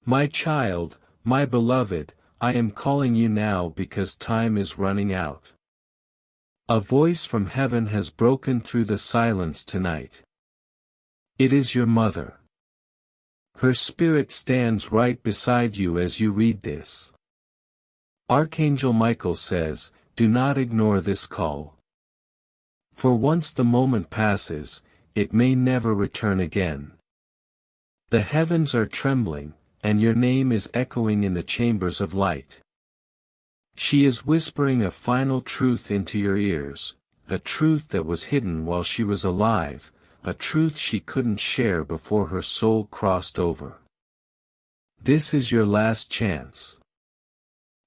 My child, my beloved, I am calling you now because time is running out. A voice from heaven has broken through the silence tonight. It is your mother. Her spirit stands right beside you as you read this. Archangel Michael says, do not ignore this call. For once the moment passes, it may never return again. The heavens are trembling, and your name is echoing in the chambers of light. She is whispering a final truth into your ears, a truth that was hidden while she was alive, a truth she couldn't share before her soul crossed over. This is your last chance.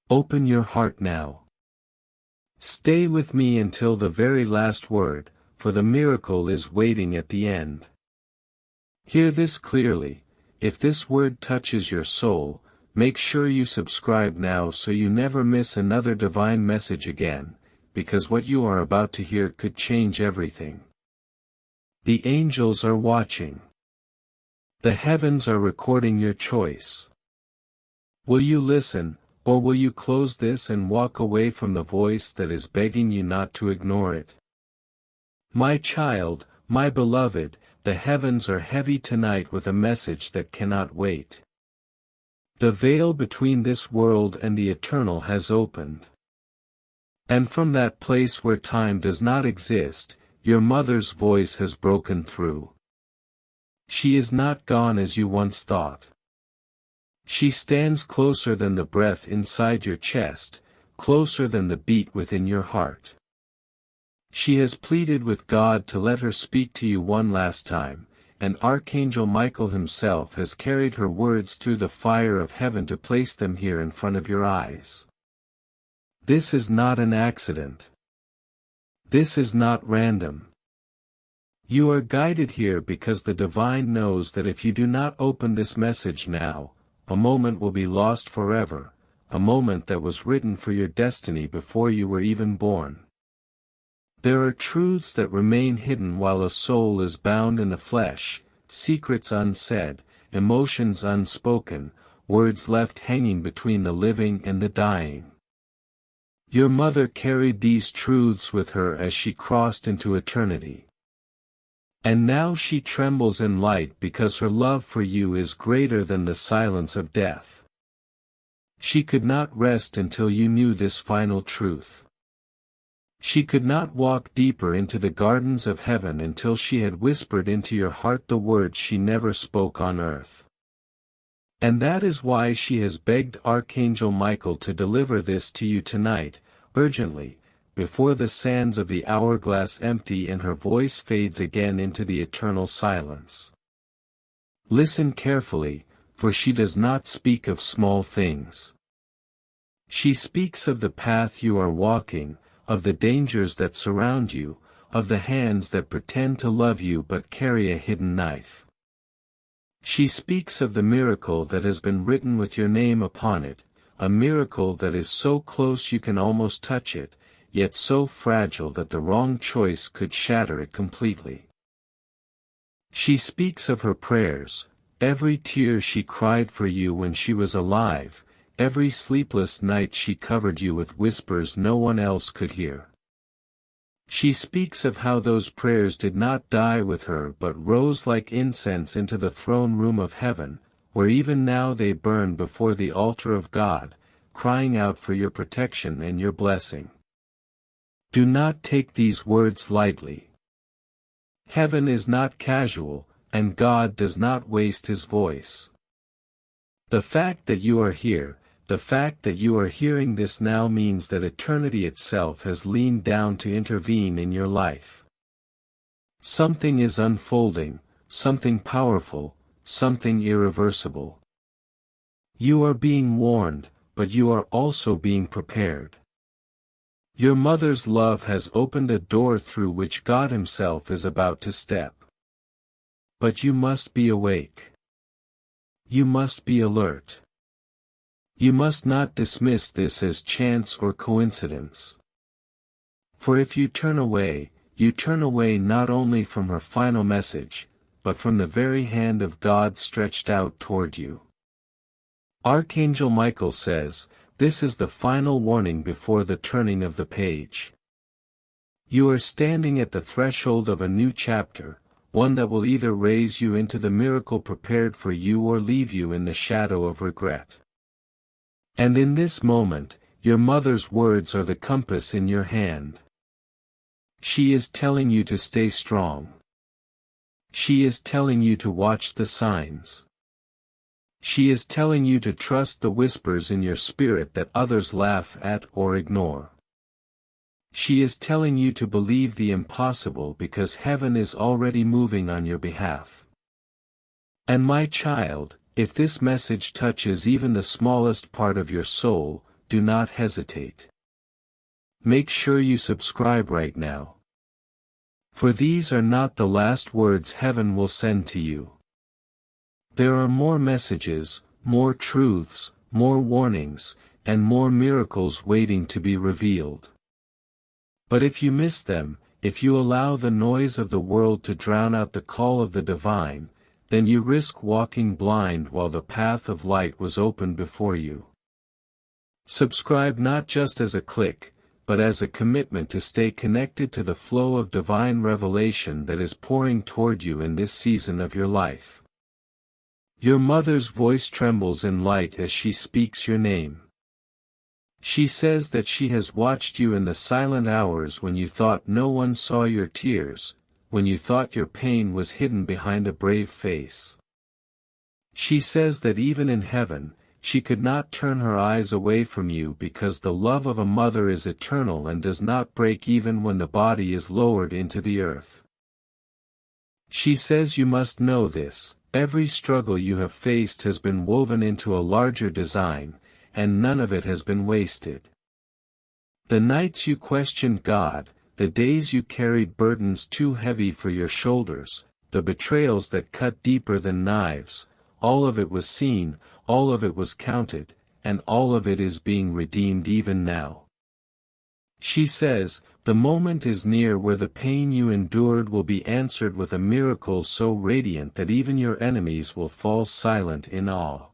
Open your heart now. Stay with me until the very last word, for the miracle is waiting at the end. Hear this clearly. If this word touches your soul, make sure you subscribe now so you never miss another divine message again, because what you are about to hear could change everything. The angels are watching. The heavens are recording your choice. Will you listen, or will you close this and walk away from the voice that is begging you not to ignore it? My child, my beloved, the heavens are heavy tonight with a message that cannot wait. The veil between this world and the eternal has opened. And from that place where time does not exist, your mother's voice has broken through. She is not gone as you once thought. She stands closer than the breath inside your chest, closer than the beat within your heart. She has pleaded with God to let her speak to you one last time, and Archangel Michael himself has carried her words through the fire of heaven to place them here in front of your eyes. This is not an accident. This is not random. You are guided here because the divine knows that if you do not open this message now, a moment will be lost forever, a moment that was written for your destiny before you were even born. There are truths that remain hidden while a soul is bound in the flesh, secrets unsaid, emotions unspoken, words left hanging between the living and the dying. Your mother carried these truths with her as she crossed into eternity. And now she trembles in light because her love for you is greater than the silence of death. She could not rest until you knew this final truth. She could not walk deeper into the gardens of heaven until she had whispered into your heart the words she never spoke on earth. And that is why she has begged Archangel Michael to deliver this to you tonight, urgently, before the sands of the hourglass empty and her voice fades again into the eternal silence. Listen carefully, for she does not speak of small things. She speaks of the path you are walking, of the dangers that surround you, of the hands that pretend to love you but carry a hidden knife. She speaks of the miracle that has been written with your name upon it, a miracle that is so close you can almost touch it, yet so fragile that the wrong choice could shatter it completely. She speaks of her prayers, every tear she cried for you when she was alive, every sleepless night she covered you with whispers no one else could hear. She speaks of how those prayers did not die with her but rose like incense into the throne room of heaven, where even now they burn before the altar of God, crying out for your protection and your blessing. Do not take these words lightly. Heaven is not casual, and God does not waste his voice. The fact that you are here, the fact that you are hearing this now means that eternity itself has leaned down to intervene in your life. Something is unfolding, something powerful, something irreversible. You are being warned, but you are also being prepared. Your mother's love has opened a door through which God himself is about to step. But you must be awake. You must be alert. You must not dismiss this as chance or coincidence. For if you turn away not only from her final message, but from the very hand of God stretched out toward you. Archangel Michael says, this is the final warning before the turning of the page. You are standing at the threshold of a new chapter, one that will either raise you into the miracle prepared for you or leave you in the shadow of regret. And in this moment, your mother's words are the compass in your hand. She is telling you to stay strong. She is telling you to watch the signs. She is telling you to trust the whispers in your spirit that others laugh at or ignore. She is telling you to believe the impossible because heaven is already moving on your behalf. And my child, if this message touches even the smallest part of your soul, do not hesitate. Make sure you subscribe right now. For these are not the last words heaven will send to you. There are more messages, more truths, more warnings, and more miracles waiting to be revealed. But if you miss them, if you allow the noise of the world to drown out the call of the divine, then you risk walking blind while the path of light was open before you. Subscribe not just as a click, but as a commitment to stay connected to the flow of divine revelation that is pouring toward you in this season of your life. Your mother's voice trembles in light as she speaks your name. She says that she has watched you in the silent hours when you thought no one saw your tears, when you thought your pain was hidden behind a brave face. She says that even in heaven, she could not turn her eyes away from you because the love of a mother is eternal and does not break even when the body is lowered into the earth. She says you must know this, every struggle you have faced has been woven into a larger design, and none of it has been wasted. The nights you questioned God, the days you carried burdens too heavy for your shoulders, the betrayals that cut deeper than knives, all of it was seen, all of it was counted, and all of it is being redeemed even now. She says, the moment is near where the pain you endured will be answered with a miracle so radiant that even your enemies will fall silent in awe.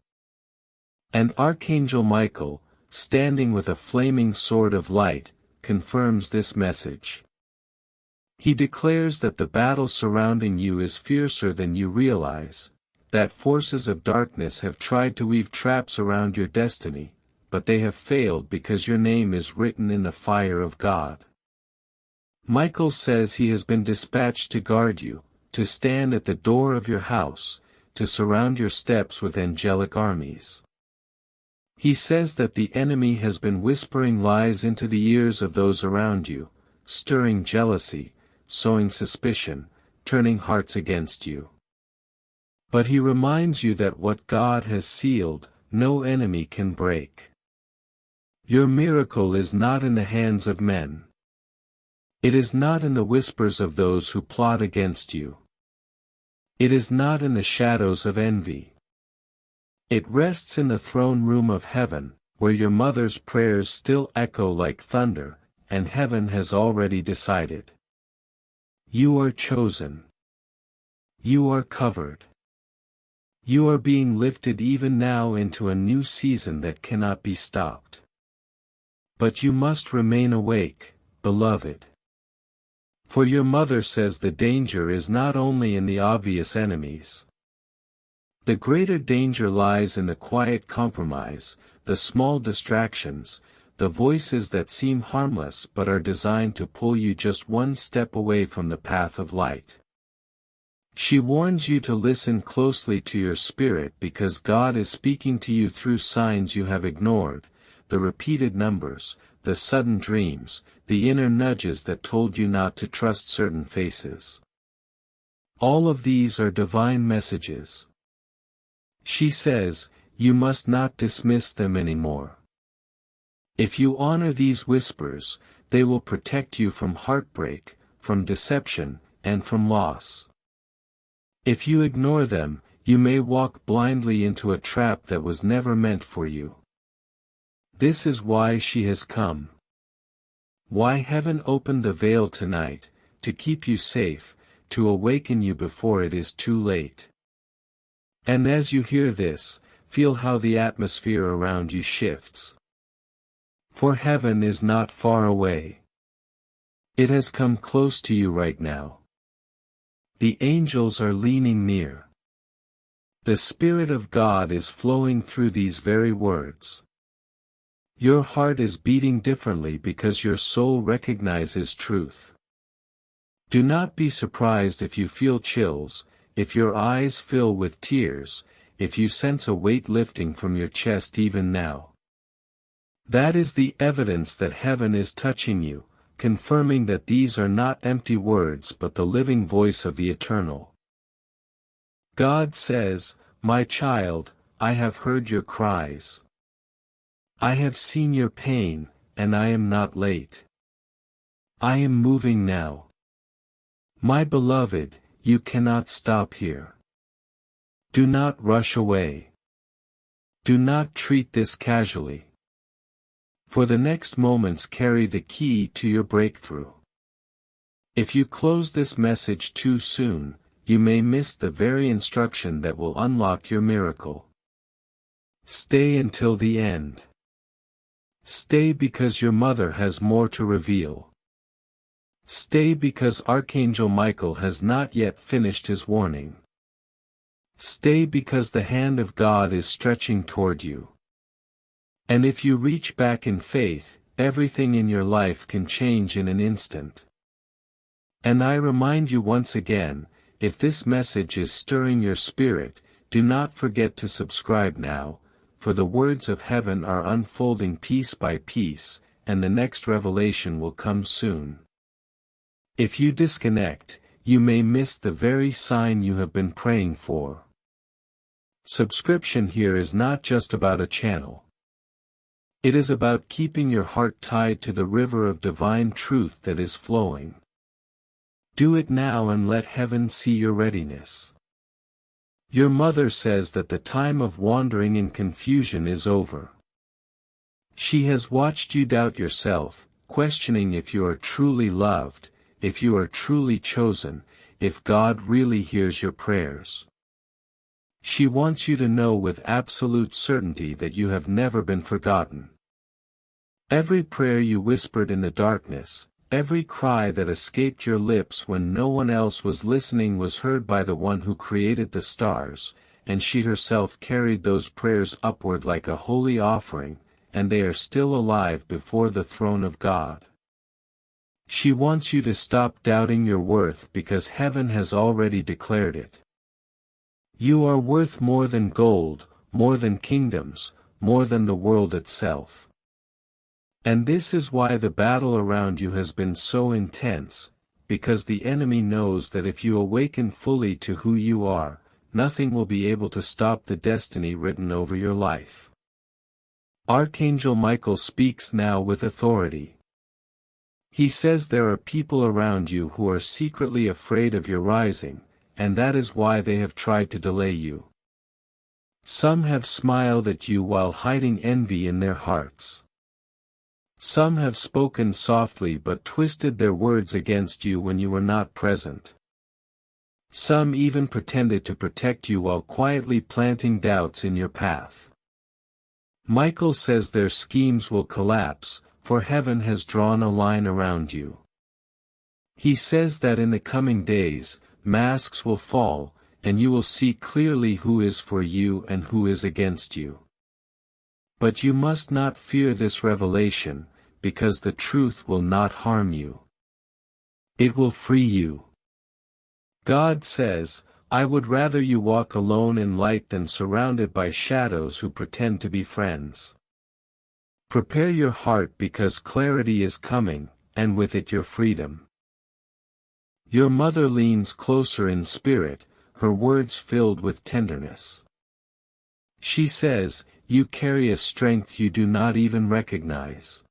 And Archangel Michael, standing with a flaming sword of light, confirms this message. He declares that the battle surrounding you is fiercer than you realize, that forces of darkness have tried to weave traps around your destiny, but they have failed because your name is written in the fire of God. Michael says he has been dispatched to guard you, to stand at the door of your house, to surround your steps with angelic armies. He says that the enemy has been whispering lies into the ears of those around you, stirring jealousy, sowing suspicion, turning hearts against you. But he reminds you that what God has sealed, no enemy can break. Your miracle is not in the hands of men. It is not in the whispers of those who plot against you. It is not in the shadows of envy. It rests in the throne room of heaven, where your mother's prayers still echo like thunder, and heaven has already decided. You are chosen. You are covered. You are being lifted even now into a new season that cannot be stopped. But you must remain awake, beloved. For your mother says the danger is not only in the obvious enemies. The greater danger lies in the quiet compromise, the small distractions, the voices that seem harmless but are designed to pull you just one step away from the path of light. She warns you to listen closely to your spirit because God is speaking to you through signs you have ignored, the repeated numbers, the sudden dreams, the inner nudges that told you not to trust certain faces. All of these are divine messages. She says, you must not dismiss them anymore. If you honor these whispers, they will protect you from heartbreak, from deception, and from loss. If you ignore them, you may walk blindly into a trap that was never meant for you. This is why she has come. Why heaven opened the veil tonight, to keep you safe, to awaken you before it is too late. And as you hear this, feel how the atmosphere around you shifts. For heaven is not far away. It has come close to you right now. The angels are leaning near. The Spirit of God is flowing through these very words. Your heart is beating differently because your soul recognizes truth. Do not be surprised if you feel chills, if your eyes fill with tears, if you sense a weight lifting from your chest even now. That is the evidence that heaven is touching you, confirming that these are not empty words but the living voice of the Eternal. God says, "My child, I have heard your cries. I have seen your pain, and I am not late. I am moving now. My beloved, you cannot stop here. Do not rush away. Do not treat this casually. For the next moments carry the key to your breakthrough. If you close this message too soon, you may miss the very instruction that will unlock your miracle. Stay until the end. Stay because your mother has more to reveal. Stay because Archangel Michael has not yet finished his warning. Stay because the hand of God is stretching toward you. And if you reach back in faith, everything in your life can change in an instant. And I remind you once again, if this message is stirring your spirit, do not forget to subscribe now, for the words of heaven are unfolding piece by piece, and the next revelation will come soon. If you disconnect, you may miss the very sign you have been praying for. Subscription here is not just about a channel. It is about keeping your heart tied to the river of divine truth that is flowing. Do it now and let heaven see your readiness. Your mother says that the time of wandering in confusion is over. She has watched you doubt yourself, questioning if you are truly loved, if you are truly chosen, if God really hears your prayers. She wants you to know with absolute certainty that you have never been forgotten. Every prayer you whispered in the darkness, every cry that escaped your lips when no one else was listening was heard by the one who created the stars, and she herself carried those prayers upward like a holy offering, and they are still alive before the throne of God. She wants you to stop doubting your worth because heaven has already declared it. You are worth more than gold, more than kingdoms, more than the world itself. And this is why the battle around you has been so intense, because the enemy knows that if you awaken fully to who you are, nothing will be able to stop the destiny written over your life. Archangel Michael speaks now with authority. He says there are people around you who are secretly afraid of your rising, and that is why they have tried to delay you. Some have smiled at you while hiding envy in their hearts. Some have spoken softly but twisted their words against you when you were not present. Some even pretended to protect you while quietly planting doubts in your path. Michael says their schemes will collapse, for heaven has drawn a line around you. He says that in the coming days, masks will fall, and you will see clearly who is for you and who is against you. But you must not fear this revelation, because the truth will not harm you. It will free you. God says, I would rather you walk alone in light than surrounded by shadows who pretend to be friends. Prepare your heart because clarity is coming, and with it your freedom. Your mother leans closer in spirit, her words filled with tenderness. She says, you carry a strength you do not even recognize.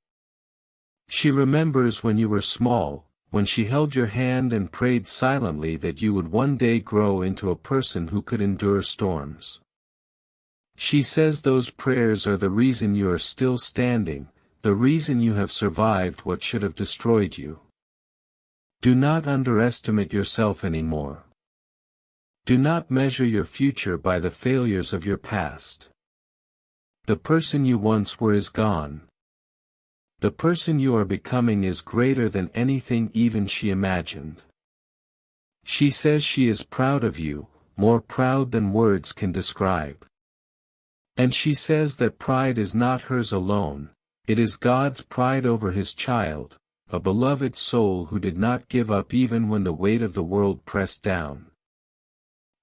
She remembers when you were small, when she held your hand and prayed silently that you would one day grow into a person who could endure storms. She says those prayers are the reason you are still standing, the reason you have survived what should have destroyed you. Do not underestimate yourself anymore. Do not measure your future by the failures of your past. The person you once were is gone. The person you are becoming is greater than anything even she imagined. She says she is proud of you, more proud than words can describe. And she says that pride is not hers alone, it is God's pride over His child, a beloved soul who did not give up even when the weight of the world pressed down.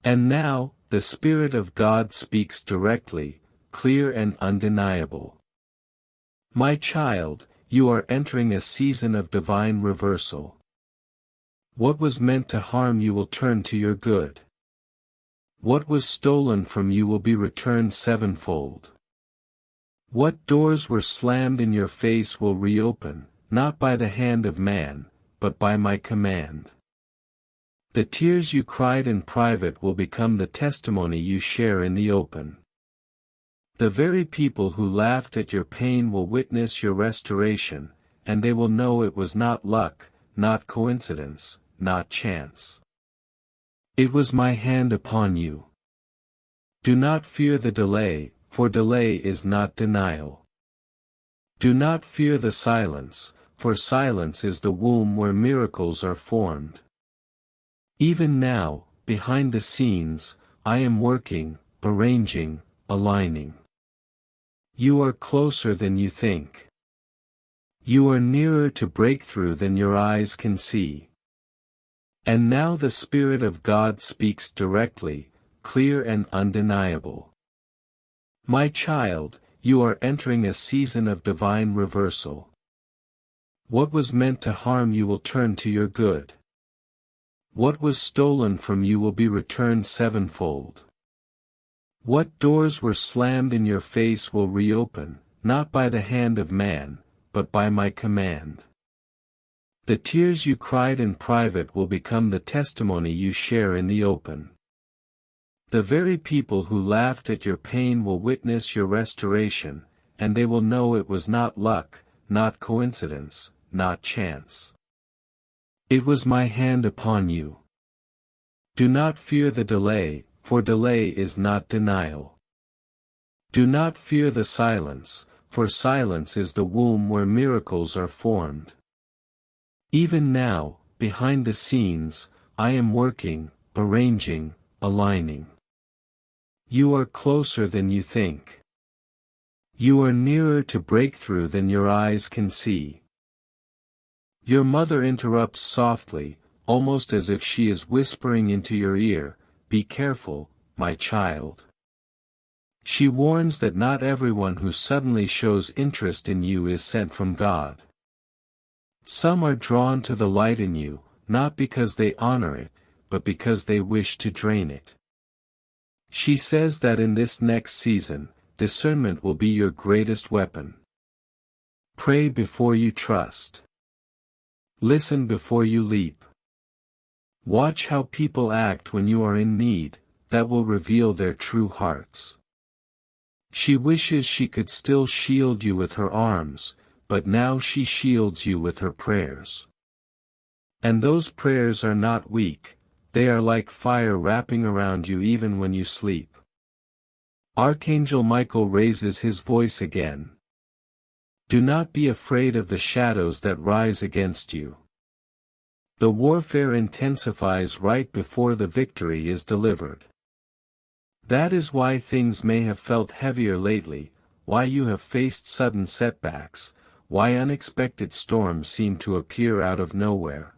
And now, the Spirit of God speaks directly, clear and undeniable. My child, you are entering a season of divine reversal. What was meant to harm you will turn to your good. What was stolen from you will be returned sevenfold. What doors were slammed in your face will reopen, not by the hand of man, but by my command. The tears you cried in private will become the testimony you share in the open. The very people who laughed at your pain will witness your restoration, and they will know it was not luck, not coincidence, not chance. It was my hand upon you. Do not fear the delay, for delay is not denial. Do not fear the silence, for silence is the womb where miracles are formed. Even now, behind the scenes, I am working, arranging, aligning. You are closer than you think. You are nearer to breakthrough than your eyes can see. And now the Spirit of God speaks directly, clear and undeniable. My child, you are entering a season of divine reversal. What was meant to harm you will turn to your good. What was stolen from you will be returned sevenfold. What doors were slammed in your face will reopen, not by the hand of man, but by my command. The tears you cried in private will become the testimony you share in the open. The very people who laughed at your pain will witness your restoration, and they will know it was not luck, not coincidence, not chance. It was my hand upon you. Do not fear the delay, for delay is not denial. Do not fear the silence, for silence is the womb where miracles are formed. Even now, behind the scenes, I am working, arranging, aligning. You are closer than you think. You are nearer to breakthrough than your eyes can see. Your mother interrupts softly, almost as if she is whispering into your ear, "Be careful, my child." She warns that not everyone who suddenly shows interest in you is sent from God. Some are drawn to the light in you, not because they honor it, but because they wish to drain it. She says that in this next season, discernment will be your greatest weapon. Pray before you trust. Listen before you leap. Watch how people act when you are in need, that will reveal their true hearts. She wishes she could still shield you with her arms, but now she shields you with her prayers. And those prayers are not weak, they are like fire wrapping around you even when you sleep. Archangel Michael raises his voice again. Do not be afraid of the shadows that rise against you. The warfare intensifies right before the victory is delivered. That is why things may have felt heavier lately, why you have faced sudden setbacks, why unexpected storms seem to appear out of nowhere.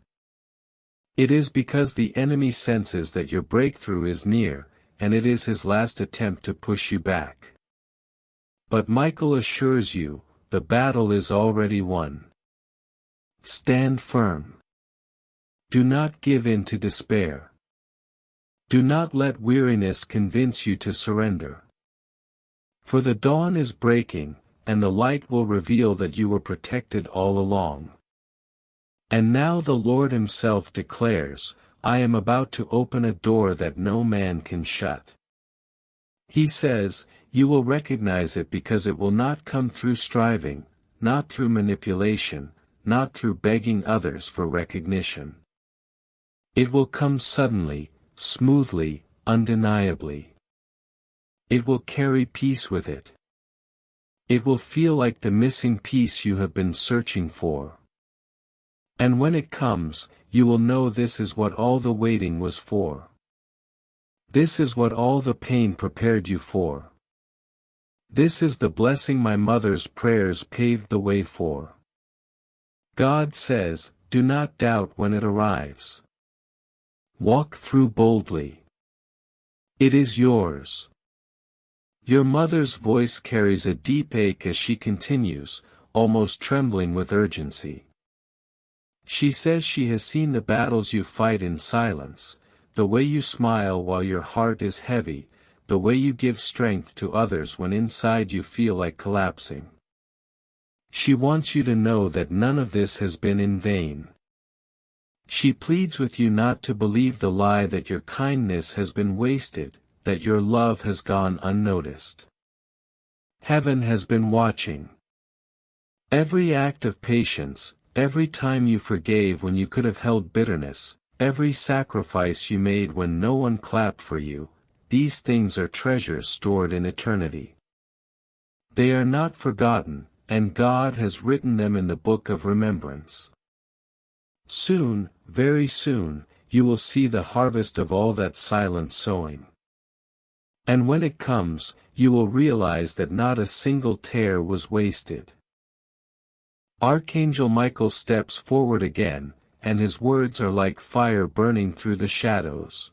It is because the enemy senses that your breakthrough is near, and it is his last attempt to push you back. But Michael assures you, the battle is already won. Stand firm. Do not give in to despair. Do not let weariness convince you to surrender. For the dawn is breaking, and the light will reveal that you were protected all along. And now the Lord Himself declares, I am about to open a door that no man can shut. He says, you will recognize it because it will not come through striving, not through manipulation, not through begging others for recognition. It will come suddenly, smoothly, undeniably. It will carry peace with it. It will feel like the missing piece you have been searching for. And when it comes, you will know this is what all the waiting was for. This is what all the pain prepared you for. This is the blessing my mother's prayers paved the way for. God says, do not doubt when it arrives. Walk through boldly. It is yours. Your mother's voice carries a deep ache as she continues, almost trembling with urgency. She says she has seen the battles you fight in silence, the way you smile while your heart is heavy, the way you give strength to others when inside you feel like collapsing. She wants you to know that none of this has been in vain. She pleads with you not to believe the lie that your kindness has been wasted, that your love has gone unnoticed. Heaven has been watching. Every act of patience, every time you forgave when you could have held bitterness, every sacrifice you made when no one clapped for you, these things are treasures stored in eternity. They are not forgotten, and God has written them in the book of remembrance. Soon, very soon, you will see the harvest of all that silent sowing. And when it comes, you will realize that not a single tear was wasted. Archangel Michael steps forward again, and his words are like fire burning through the shadows.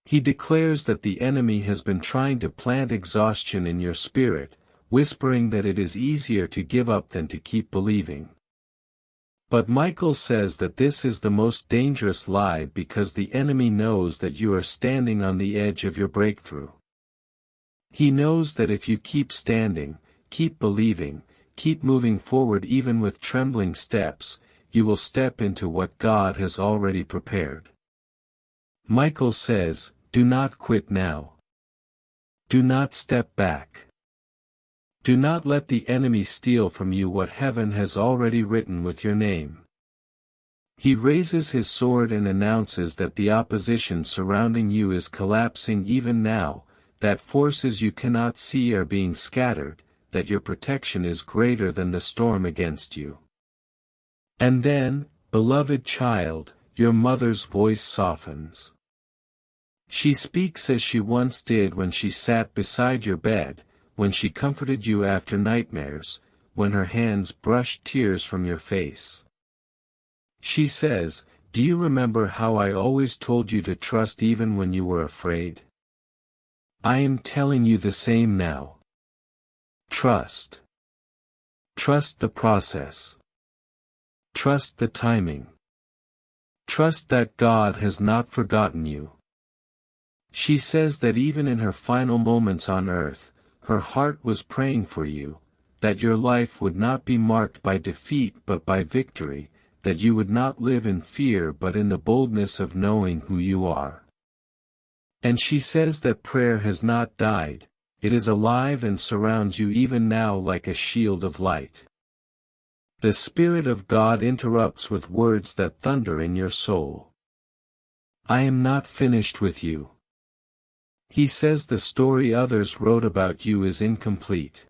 He declares that the enemy has been trying to plant exhaustion in your spirit, whispering that it is easier to give up than to keep believing. But Michael says that this is the most dangerous lie because the enemy knows that you are standing on the edge of your breakthrough. He knows that if you keep standing, keep believing, keep moving forward even with trembling steps, you will step into what God has already prepared. Michael says, do not quit now. Do not step back. Do not let the enemy steal from you what heaven has already written with your name. He raises his sword and announces that the opposition surrounding you is collapsing even now, that forces you cannot see are being scattered, that your protection is greater than the storm against you. And then, beloved child, your mother's voice softens. She speaks as she once did when she sat beside your bed, when she comforted you after nightmares, when her hands brushed tears from your face. She says, do you remember how I always told you to trust even when you were afraid? I am telling you the same now. Trust. Trust the process. Trust the timing. Trust that God has not forgotten you. She says that even in her final moments on earth, her heart was praying for you, that your life would not be marked by defeat but by victory, that you would not live in fear but in the boldness of knowing who you are. And she says that prayer has not died, it is alive and surrounds you even now like a shield of light. The Spirit of God interrupts with words that thunder in your soul. I am not finished with you. He says the story others wrote about you is incomplete.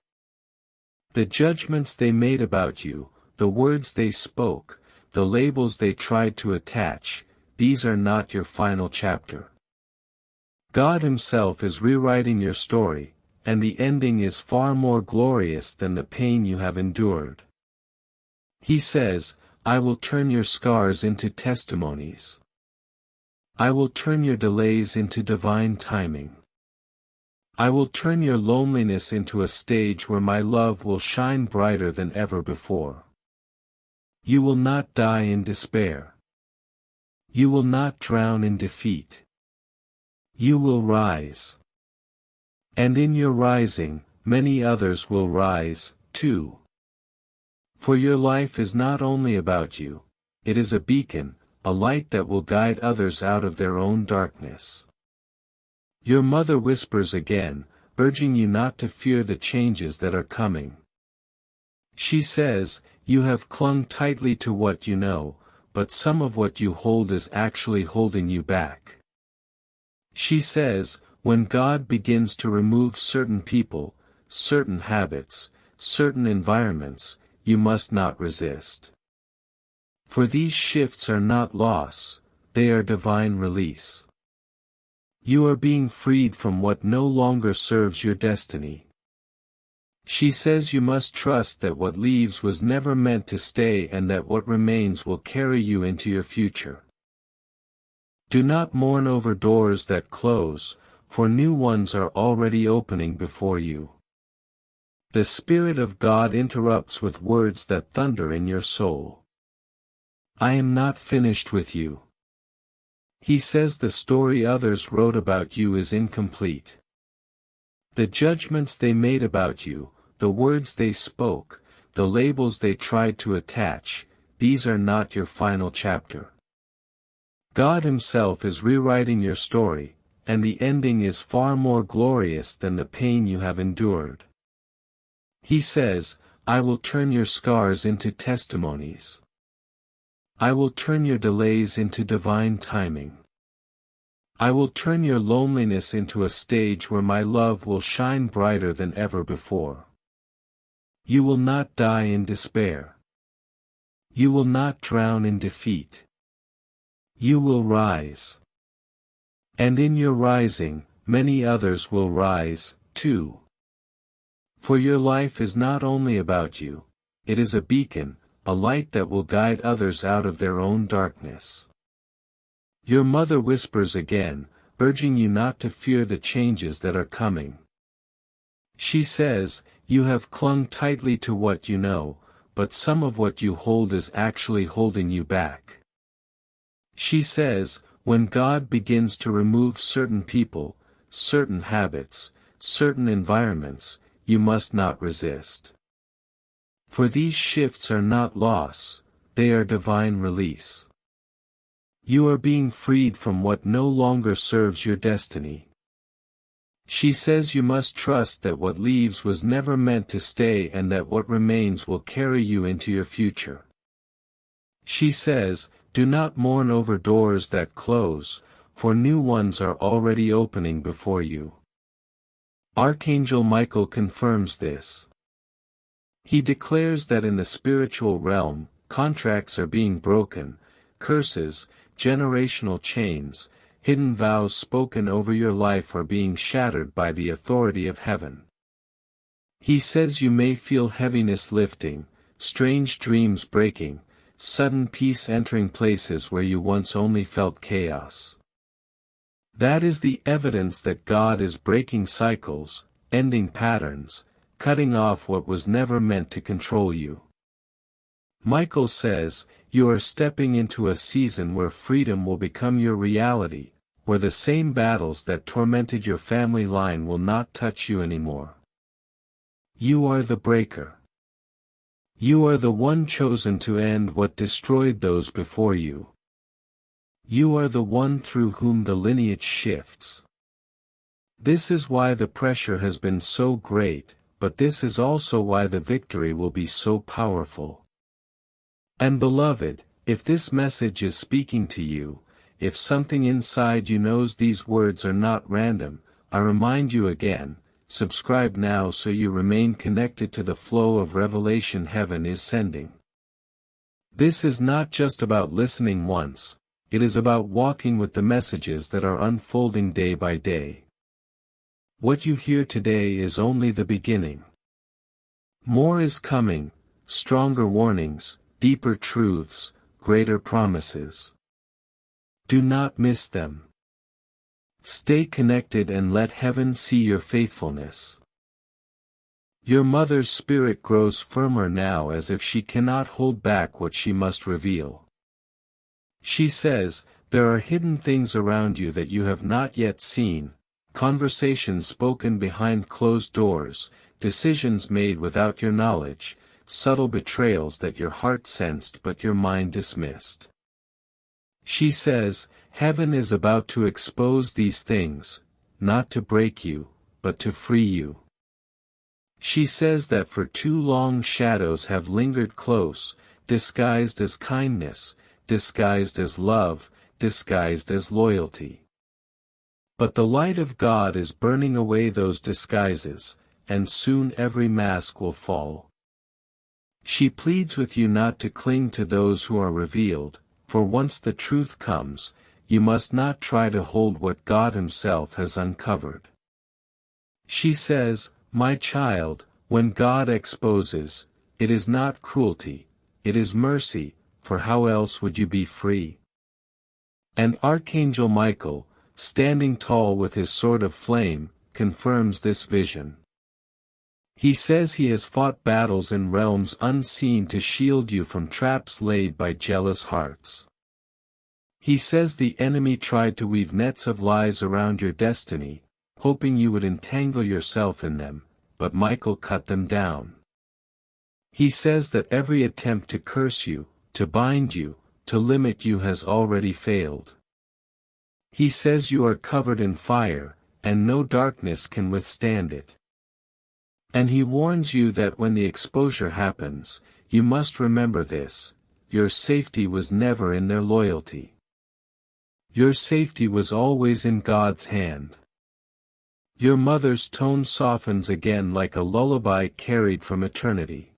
The judgments they made about you, the words they spoke, the labels they tried to attach, these are not your final chapter. God Himself is rewriting your story, and the ending is far more glorious than the pain you have endured. He says, I will turn your scars into testimonies. I will turn your delays into divine timing. I will turn your loneliness into a stage where my love will shine brighter than ever before. You will not die in despair. You will not drown in defeat. You will rise. And in your rising, many others will rise, too. For your life is not only about you, it is a beacon, a light that will guide others out of their own darkness. Your mother whispers again, urging you not to fear the changes that are coming. She says, you have clung tightly to what you know, but some of what you hold is actually holding you back. She says, when God begins to remove certain people, certain habits, certain environments, you must not resist. For these shifts are not loss, they are divine release. You are being freed from what no longer serves your destiny. She says you must trust that what leaves was never meant to stay and that what remains will carry you into your future. Do not mourn over doors that close, for new ones are already opening before you. The Spirit of God interrupts with words that thunder in your soul. I am not finished with you. He says the story others wrote about you is incomplete. The judgments they made about you, the words they spoke, the labels they tried to attach, these are not your final chapter. God Himself is rewriting your story, and the ending is far more glorious than the pain you have endured. He says, I will turn your scars into testimonies. I will turn your delays into divine timing. I will turn your loneliness into a stage where my love will shine brighter than ever before. You will not die in despair. You will not drown in defeat. You will rise. And in your rising, many others will rise, too. For your life is not only about you, it is a beacon, a light that will guide others out of their own darkness. Your mother whispers again, urging you not to fear the changes that are coming. She says, you have clung tightly to what you know, but some of what you hold is actually holding you back. She says, when God begins to remove certain people, certain habits, certain environments, you must not resist. For these shifts are not loss, they are divine release. You are being freed from what no longer serves your destiny. She says you must trust that what leaves was never meant to stay and that what remains will carry you into your future. She says, do not mourn over doors that close, for new ones are already opening before you. Archangel Michael confirms this. He declares that in the spiritual realm, contracts are being broken, curses, generational chains, hidden vows spoken over your life are being shattered by the authority of heaven. He says you may feel heaviness lifting, strange dreams breaking, sudden peace entering places where you once only felt chaos. That is the evidence that God is breaking cycles, ending patterns, cutting off what was never meant to control you. Michael says, you are stepping into a season where freedom will become your reality, where the same battles that tormented your family line will not touch you anymore. You are the breaker. You are the one chosen to end what destroyed those before you. You are the one through whom the lineage shifts. This is why the pressure has been so great, but this is also why the victory will be so powerful. And beloved, if this message is speaking to you, if something inside you knows these words are not random, I remind you again, subscribe now so you remain connected to the flow of revelation heaven is sending. This is not just about listening once, it is about walking with the messages that are unfolding day by day. What you hear today is only the beginning. More is coming, stronger warnings, deeper truths, greater promises. Do not miss them. Stay connected and let heaven see your faithfulness. Your mother's spirit grows firmer now as if she cannot hold back what she must reveal. She says, there are hidden things around you that you have not yet seen, conversations spoken behind closed doors, decisions made without your knowledge, subtle betrayals that your heart sensed but your mind dismissed. She says, heaven is about to expose these things, not to break you, but to free you. She says that for too long shadows have lingered close, disguised as kindness, disguised as love, disguised as loyalty. But the light of God is burning away those disguises, and soon every mask will fall. She pleads with you not to cling to those who are revealed, for once the truth comes, you must not try to hold what God Himself has uncovered. She says, my child, when God exposes, it is not cruelty, it is mercy, for how else would you be free? And Archangel Michael, standing tall with his sword of flame, confirms this vision. He says he has fought battles in realms unseen to shield you from traps laid by jealous hearts. He says the enemy tried to weave nets of lies around your destiny, hoping you would entangle yourself in them, but Michael cut them down. He says that every attempt to curse you, to bind you, to limit you has already failed. He says you are covered in fire, and no darkness can withstand it. And he warns you that when the exposure happens, you must remember this: your safety was never in their loyalty. Your safety was always in God's hand. Your mother's tone softens again like a lullaby carried from eternity.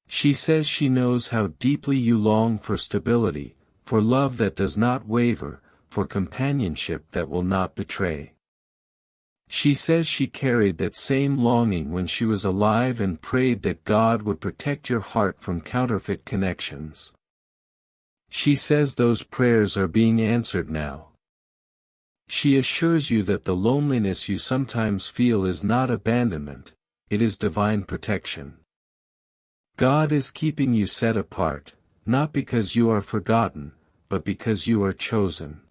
She says she knows how deeply you long for stability, for love that does not waver, for companionship that will not betray. She says she carried that same longing when she was alive and prayed that God would protect your heart from counterfeit connections. She says those prayers are being answered now. She assures you that the loneliness you sometimes feel is not abandonment, it is divine protection. God is keeping you set apart, not because you are forgotten, but because you are chosen.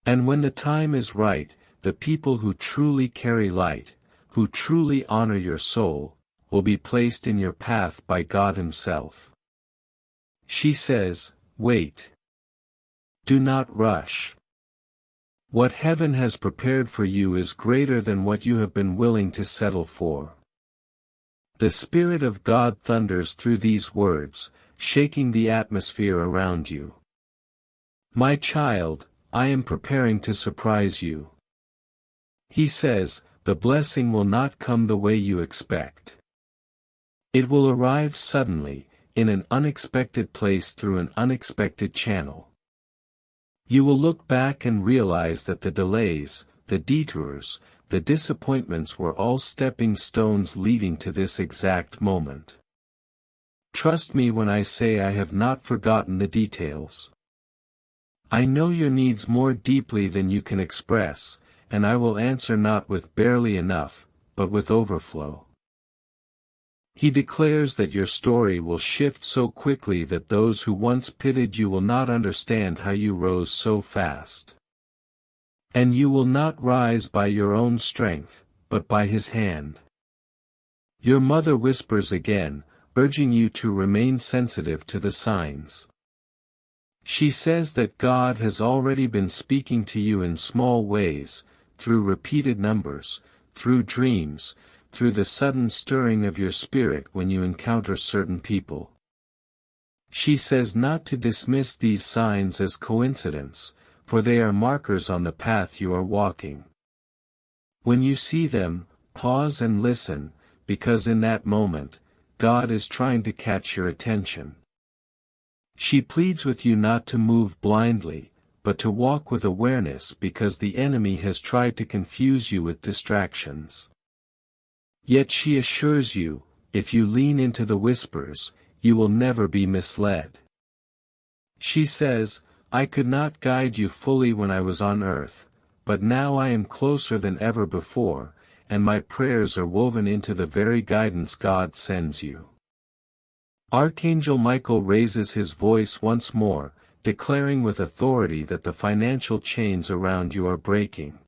And when the time is right, the people who truly carry light, who truly honor your soul, will be placed in your path by God Himself. She says, wait. Do not rush. What heaven has prepared for you is greater than what you have been willing to settle for. The Spirit of God thunders through these words, shaking the atmosphere around you. My child, I am preparing to surprise you. He says, the blessing will not come the way you expect. It will arrive suddenly, in an unexpected place through an unexpected channel. You will look back and realize that the delays, the detours, the disappointments were all stepping stones leading to this exact moment. Trust me when I say I have not forgotten the details. I know your needs more deeply than you can express, and I will answer not with barely enough, but with overflow. He declares that your story will shift so quickly that those who once pitied you will not understand how you rose so fast. And you will not rise by your own strength, but by His hand. Your mother whispers again, urging you to remain sensitive to the signs. She says that God has already been speaking to you in small ways, through repeated numbers, through dreams, through the sudden stirring of your spirit when you encounter certain people. She says not to dismiss these signs as coincidence, for they are markers on the path you are walking. When you see them, pause and listen, because in that moment, God is trying to catch your attention. She pleads with you not to move blindly, but to walk with awareness because the enemy has tried to confuse you with distractions. Yet she assures you, if you lean into the whispers, you will never be misled. She says, I could not guide you fully when I was on earth, but now I am closer than ever before, and my prayers are woven into the very guidance God sends you. Archangel Michael raises his voice once more, declaring with authority that the financial chains around you are breaking.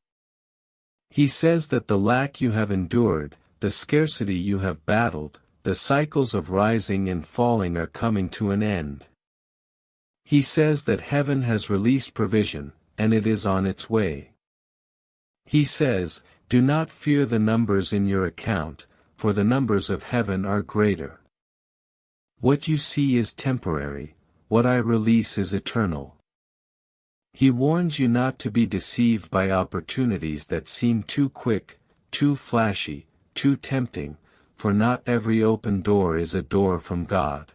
He says that the lack you have endured, the scarcity you have battled, the cycles of rising and falling are coming to an end. He says that heaven has released provision, and it is on its way. He says, do not fear the numbers in your account, for the numbers of heaven are greater. What you see is temporary, what I release is eternal. He warns you not to be deceived by opportunities that seem too quick, too flashy, too tempting, for not every open door is a door from God.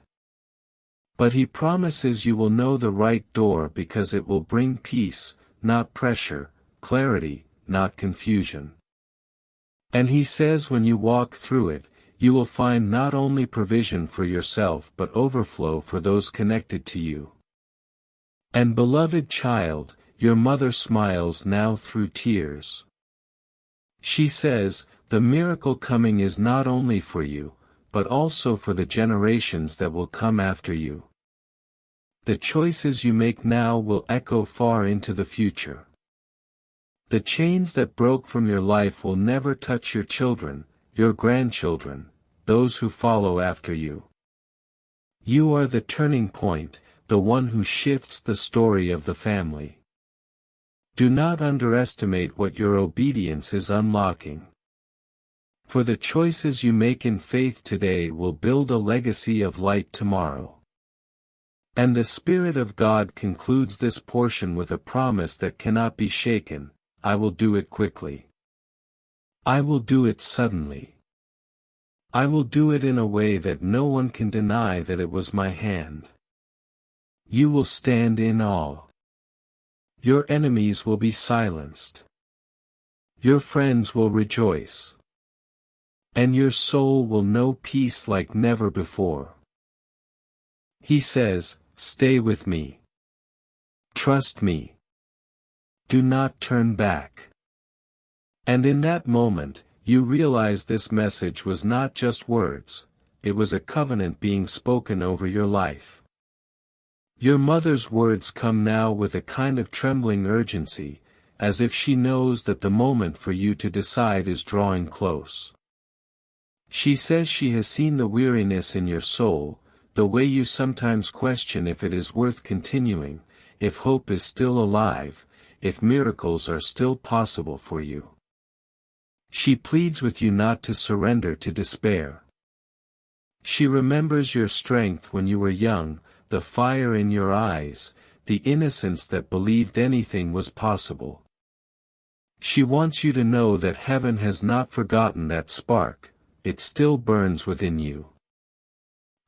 But He promises you will know the right door because it will bring peace, not pressure, clarity, not confusion. And He says when you walk through it, you will find not only provision for yourself but overflow for those connected to you. And beloved child, your mother smiles now through tears. She says, the miracle coming is not only for you, but also for the generations that will come after you. The choices you make now will echo far into the future. The chains that broke from your life will never touch your children, your grandchildren, those who follow after you. You are the turning point, the one who shifts the story of the family. Do not underestimate what your obedience is unlocking. For the choices you make in faith today will build a legacy of light tomorrow. And the Spirit of God concludes this portion with a promise that cannot be shaken: I will do it quickly. I will do it suddenly. I will do it in a way that no one can deny that it was my hand. You will stand in awe. Your enemies will be silenced. Your friends will rejoice. And your soul will know peace like never before. He says, stay with me. Trust me. Do not turn back. And in that moment, you realize this message was not just words, it was a covenant being spoken over your life. Your mother's words come now with a kind of trembling urgency, as if she knows that the moment for you to decide is drawing close. She says she has seen the weariness in your soul, the way you sometimes question if it is worth continuing, if hope is still alive, if miracles are still possible for you. She pleads with you not to surrender to despair. She remembers your strength when you were young, the fire in your eyes, the innocence that believed anything was possible. She wants you to know that heaven has not forgotten that spark, it still burns within you.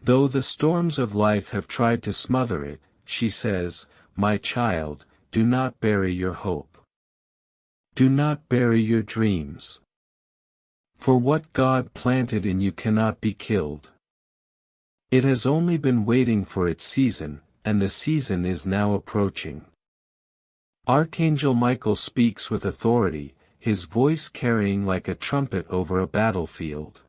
Though the storms of life have tried to smother it, she says, my child, do not bury your hope. Do not bury your dreams. For what God planted in you cannot be killed. It has only been waiting for its season, and the season is now approaching. Archangel Michael speaks with authority, his voice carrying like a trumpet over a battlefield.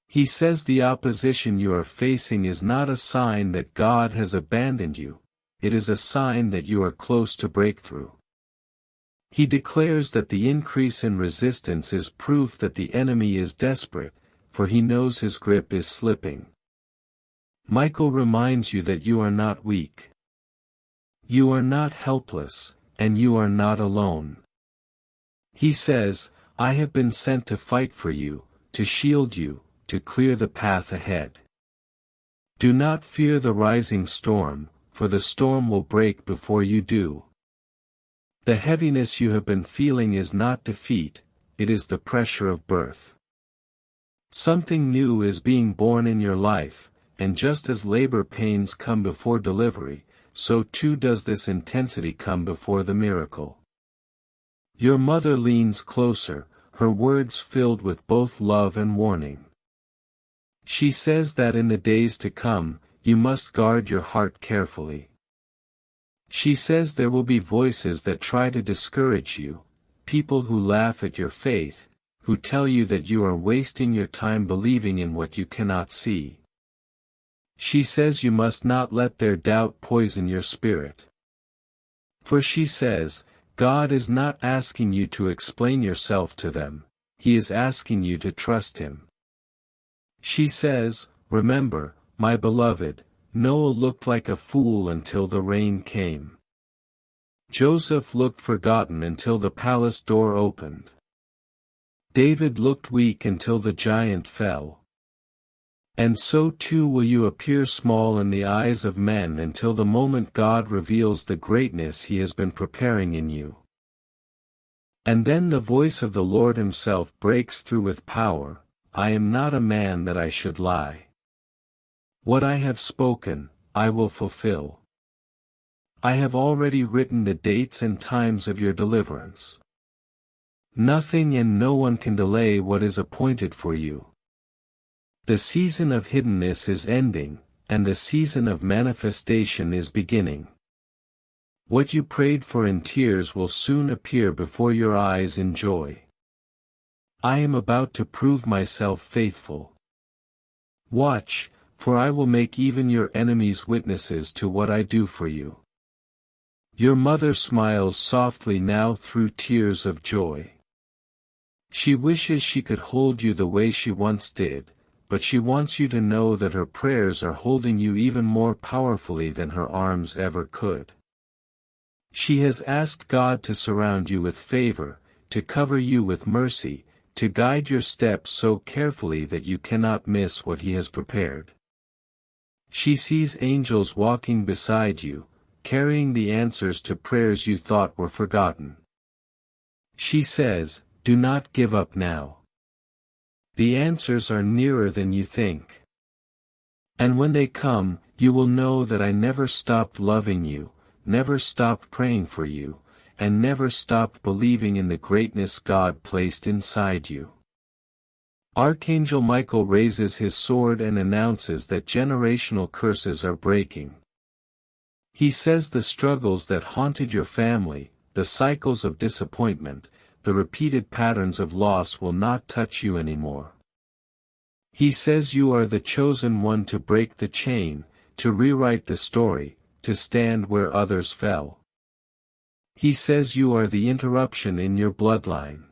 He says the opposition you are facing is not a sign that God has abandoned you, it is a sign that you are close to breakthrough. He declares that the increase in resistance is proof that the enemy is desperate, for he knows his grip is slipping. Michael reminds you that you are not weak. You are not helpless, and you are not alone. He says, I have been sent to fight for you, to shield you, to clear the path ahead. Do not fear the rising storm, for the storm will break before you do. The heaviness you have been feeling is not defeat, it is the pressure of birth. Something new is being born in your life, and just as labor pains come before delivery, so too does this intensity come before the miracle. Your mother leans closer, her words filled with both love and warning. She says that in the days to come, you must guard your heart carefully. She says there will be voices that try to discourage you, people who laugh at your faith, who tell you that you are wasting your time believing in what you cannot see. She says you must not let their doubt poison your spirit. For she says, God is not asking you to explain yourself to them, He is asking you to trust Him. She says, remember, my beloved, Noah looked like a fool until the rain came. Joseph looked forgotten until the palace door opened. David looked weak until the giant fell. And so too will you appear small in the eyes of men until the moment God reveals the greatness He has been preparing in you. And then the voice of the Lord himself breaks through with power, I am not a man that I should lie. What I have spoken, I will fulfill. I have already written the dates and times of your deliverance. Nothing and no one can delay what is appointed for you. The season of hiddenness is ending, and the season of manifestation is beginning. What you prayed for in tears will soon appear before your eyes in joy. I am about to prove myself faithful. Watch, for I will make even your enemies witnesses to what I do for you. Your mother smiles softly now through tears of joy. She wishes she could hold you the way she once did, but she wants you to know that her prayers are holding you even more powerfully than her arms ever could. She has asked God to surround you with favor, to cover you with mercy, to guide your steps so carefully that you cannot miss what He has prepared. She sees angels walking beside you, carrying the answers to prayers you thought were forgotten. She says, do not give up now. The answers are nearer than you think. And when they come, you will know that I never stopped loving you, never stopped praying for you, and never stopped believing in the greatness God placed inside you. Archangel Michael raises his sword and announces that generational curses are breaking. He says the struggles that haunted your family, the cycles of disappointment, the repeated patterns of loss will not touch you anymore. He says you are the chosen one to break the chain, to rewrite the story, to stand where others fell. He says you are the interruption in your bloodline.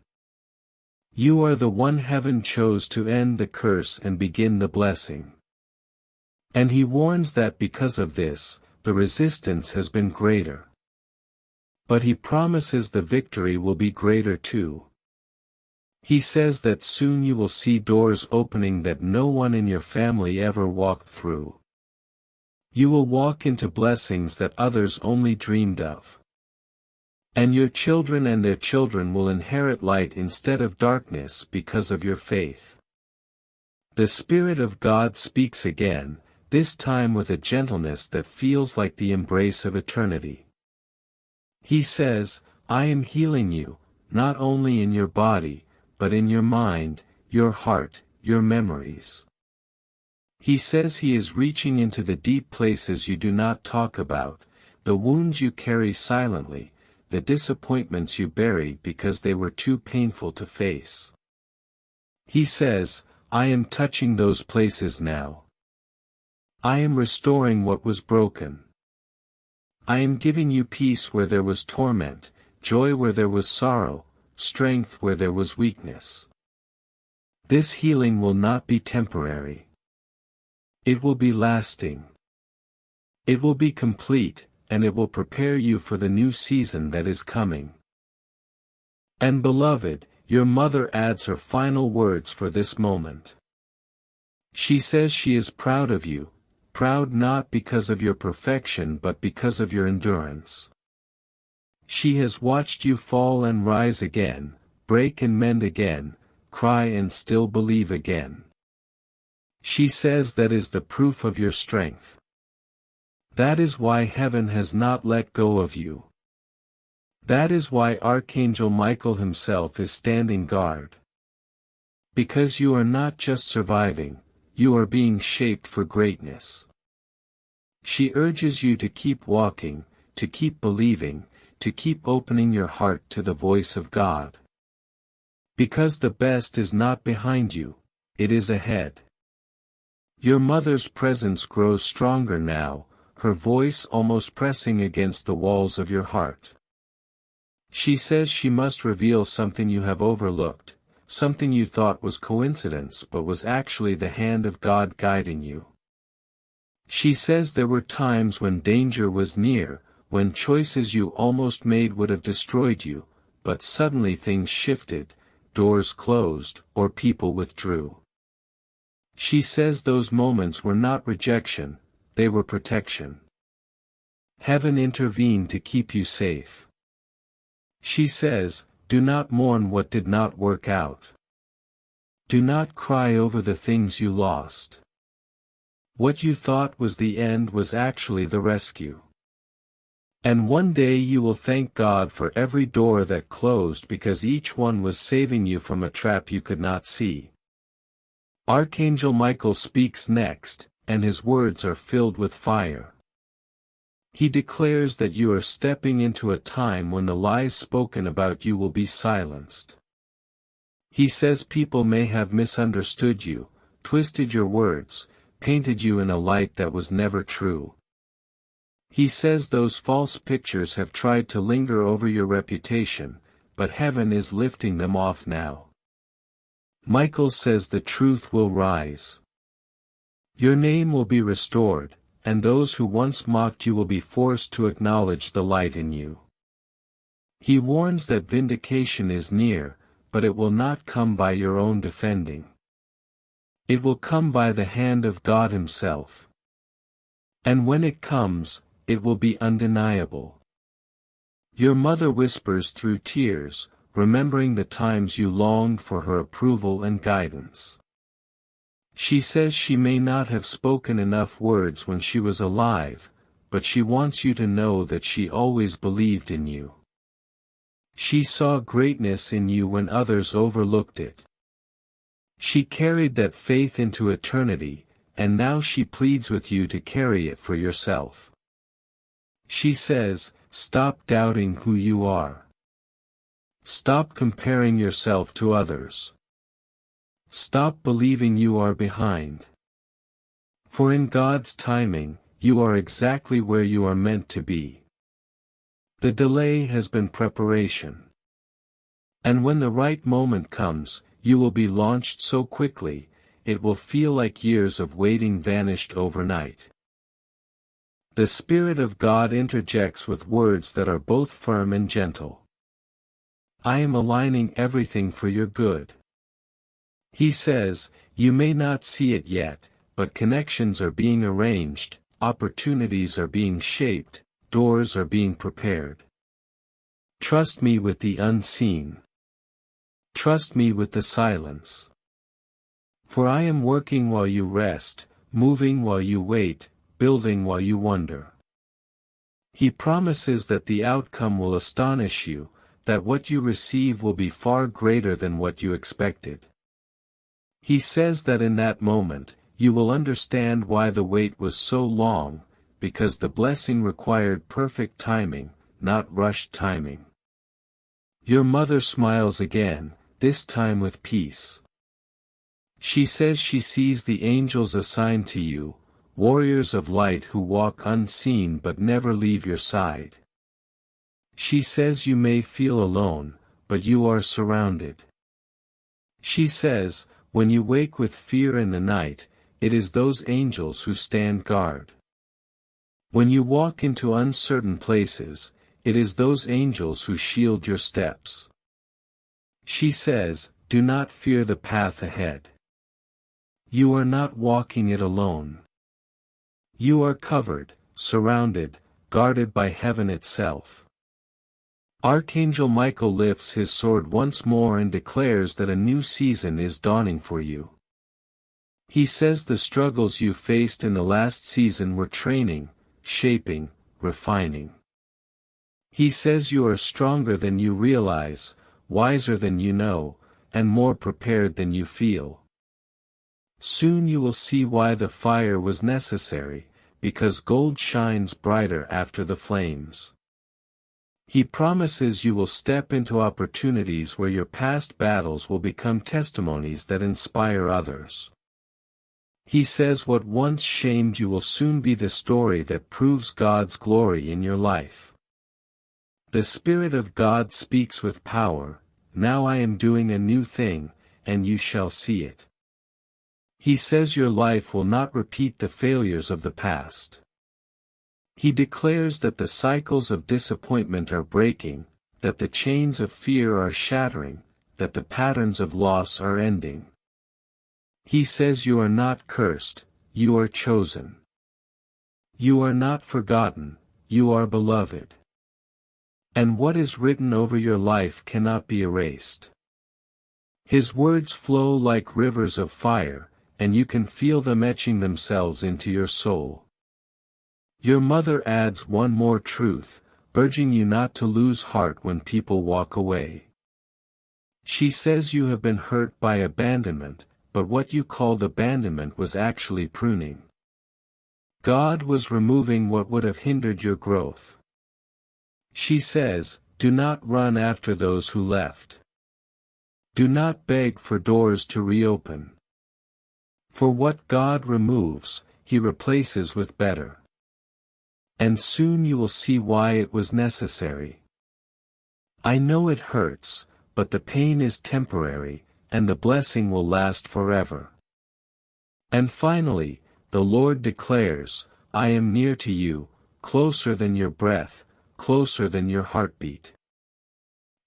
You are the one heaven chose to end the curse and begin the blessing. And he warns that because of this, the resistance has been greater. But he promises the victory will be greater too. He says that soon you will see doors opening that no one in your family ever walked through. You will walk into blessings that others only dreamed of. And your children and their children will inherit light instead of darkness because of your faith. The Spirit of God speaks again, this time with a gentleness that feels like the embrace of eternity. He says, I am healing you, not only in your body, but in your mind, your heart, your memories. He says he is reaching into the deep places you do not talk about, the wounds you carry silently, the disappointments you buried because they were too painful to face. He says, I am touching those places now. I am restoring what was broken. I am giving you peace where there was torment, joy where there was sorrow, strength where there was weakness. This healing will not be temporary. It will be lasting. It will be complete, and it will prepare you for the new season that is coming. And beloved, your mother adds her final words for this moment. She says she is proud of you, proud not because of your perfection but because of your endurance. She has watched you fall and rise again, break and mend again, cry and still believe again. She says that is the proof of your strength. That is why heaven has not let go of you. That is why Archangel Michael himself is standing guard. Because you are not just surviving, you are being shaped for greatness. She urges you to keep walking, to keep believing, to keep opening your heart to the voice of God. Because the best is not behind you, it is ahead. Your mother's presence grows stronger now, her voice almost pressing against the walls of your heart. She says she must reveal something you have overlooked, something you thought was coincidence but was actually the hand of God guiding you. She says there were times when danger was near, when choices you almost made would have destroyed you, but suddenly things shifted, doors closed, or people withdrew. She says those moments were not rejection, they were protection. Heaven intervened to keep you safe. She says, Do not mourn what did not work out. Do not cry over the things you lost. What you thought was the end was actually the rescue. And one day you will thank God for every door that closed because each one was saving you from a trap you could not see. Archangel Michael speaks next, and his words are filled with fire. He declares that you are stepping into a time when the lies spoken about you will be silenced. He says people may have misunderstood you, twisted your words, painted you in a light that was never true. He says those false pictures have tried to linger over your reputation, but heaven is lifting them off now. Michael says the truth will rise. Your name will be restored, and those who once mocked you will be forced to acknowledge the light in you. He warns that vindication is near, but it will not come by your own defending. It will come by the hand of God Himself. And when it comes, it will be undeniable. Your mother whispers through tears, remembering the times you longed for her approval and guidance. She says she may not have spoken enough words when she was alive, but she wants you to know that she always believed in you. She saw greatness in you when others overlooked it. She carried that faith into eternity, and now she pleads with you to carry it for yourself. She says, stop doubting who you are. Stop comparing yourself to others. Stop believing you are behind. For in God's timing, you are exactly where you are meant to be. The delay has been preparation. And when the right moment comes, you will be launched so quickly, it will feel like years of waiting vanished overnight. The Spirit of God interjects with words that are both firm and gentle. I am aligning everything for your good. He says, you may not see it yet, but connections are being arranged, opportunities are being shaped, doors are being prepared. Trust me with the unseen. Trust me with the silence. For I am working while you rest, moving while you wait, building while you wonder. He promises that the outcome will astonish you, that what you receive will be far greater than what you expected. He says that in that moment, you will understand why the wait was so long, because the blessing required perfect timing, not rushed timing. Your mother smiles again, this time with peace. She says she sees the angels assigned to you, warriors of light who walk unseen but never leave your side. She says you may feel alone, but you are surrounded. She says, when you wake with fear in the night, it is those angels who stand guard. When you walk into uncertain places, it is those angels who shield your steps. She says, do not fear the path ahead. You are not walking it alone. You are covered, surrounded, guarded by heaven itself. Archangel Michael lifts his sword once more and declares that a new season is dawning for you. He says the struggles you faced in the last season were training, shaping, refining. He says you are stronger than you realize, wiser than you know, and more prepared than you feel. Soon you will see why the fire was necessary, because gold shines brighter after the flames. He promises you will step into opportunities where your past battles will become testimonies that inspire others. He says what once shamed you will soon be the story that proves God's glory in your life. The Spirit of God speaks with power, now I am doing a new thing, and you shall see it. He says your life will not repeat the failures of the past. He declares that the cycles of disappointment are breaking, that the chains of fear are shattering, that the patterns of loss are ending. He says you are not cursed, you are chosen. You are not forgotten, you are beloved. And what is written over your life cannot be erased. His words flow like rivers of fire, and you can feel them etching themselves into your soul. Your mother adds one more truth, urging you not to lose heart when people walk away. She says you have been hurt by abandonment, but what you called abandonment was actually pruning. God was removing what would have hindered your growth. She says, do not run after those who left. Do not beg for doors to reopen. For what God removes, He replaces with better. And soon you will see why it was necessary. I know it hurts, but the pain is temporary, and the blessing will last forever. And finally, the Lord declares, I am near to you, closer than your breath, closer than your heartbeat.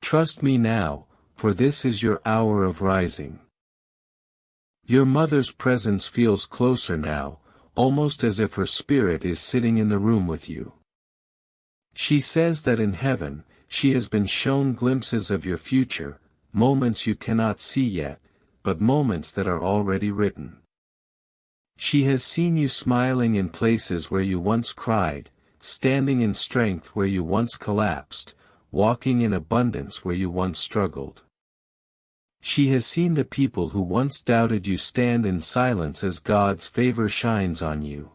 Trust me now, for this is your hour of rising. Your mother's presence feels closer now, almost as if her spirit is sitting in the room with you. She says that in heaven, she has been shown glimpses of your future, moments you cannot see yet, but moments that are already written. She has seen you smiling in places where you once cried, standing in strength where you once collapsed, walking in abundance where you once struggled. She has seen the people who once doubted you stand in silence as God's favor shines on you.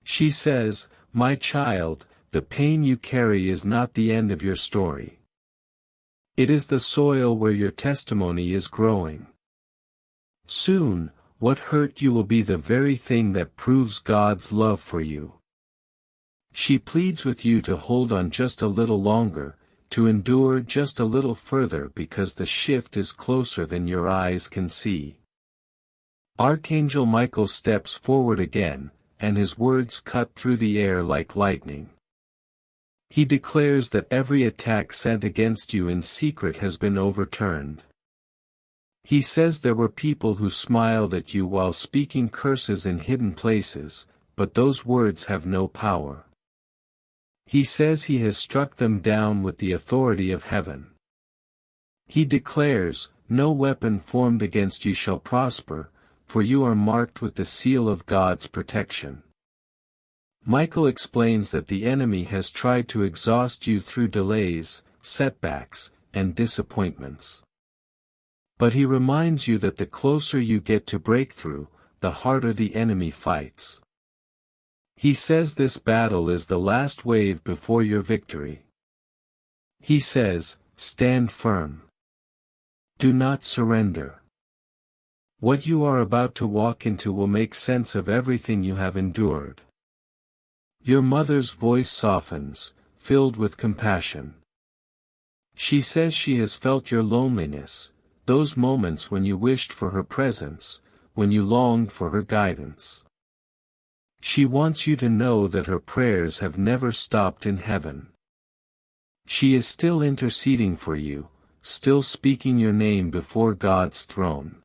She says, my child, the pain you carry is not the end of your story. It is the soil where your testimony is growing. Soon, what hurt you will be the very thing that proves God's love for you. She pleads with you to hold on just a little longer, to endure just a little further because the shift is closer than your eyes can see. Archangel Michael steps forward again, and his words cut through the air like lightning. He declares that every attack sent against you in secret has been overturned. He says there were people who smiled at you while speaking curses in hidden places, but those words have no power. He says he has struck them down with the authority of heaven. He declares, no weapon formed against you shall prosper, for you are marked with the seal of God's protection. Michael explains that the enemy has tried to exhaust you through delays, setbacks, and disappointments. But he reminds you that the closer you get to breakthrough, the harder the enemy fights. He says this battle is the last wave before your victory. He says, stand firm. Do not surrender. What you are about to walk into will make sense of everything you have endured. Your mother's voice softens, filled with compassion. She says she has felt your loneliness, those moments when you wished for her presence, when you longed for her guidance. She wants you to know that her prayers have never stopped in heaven. She is still interceding for you, still speaking your name before God's throne.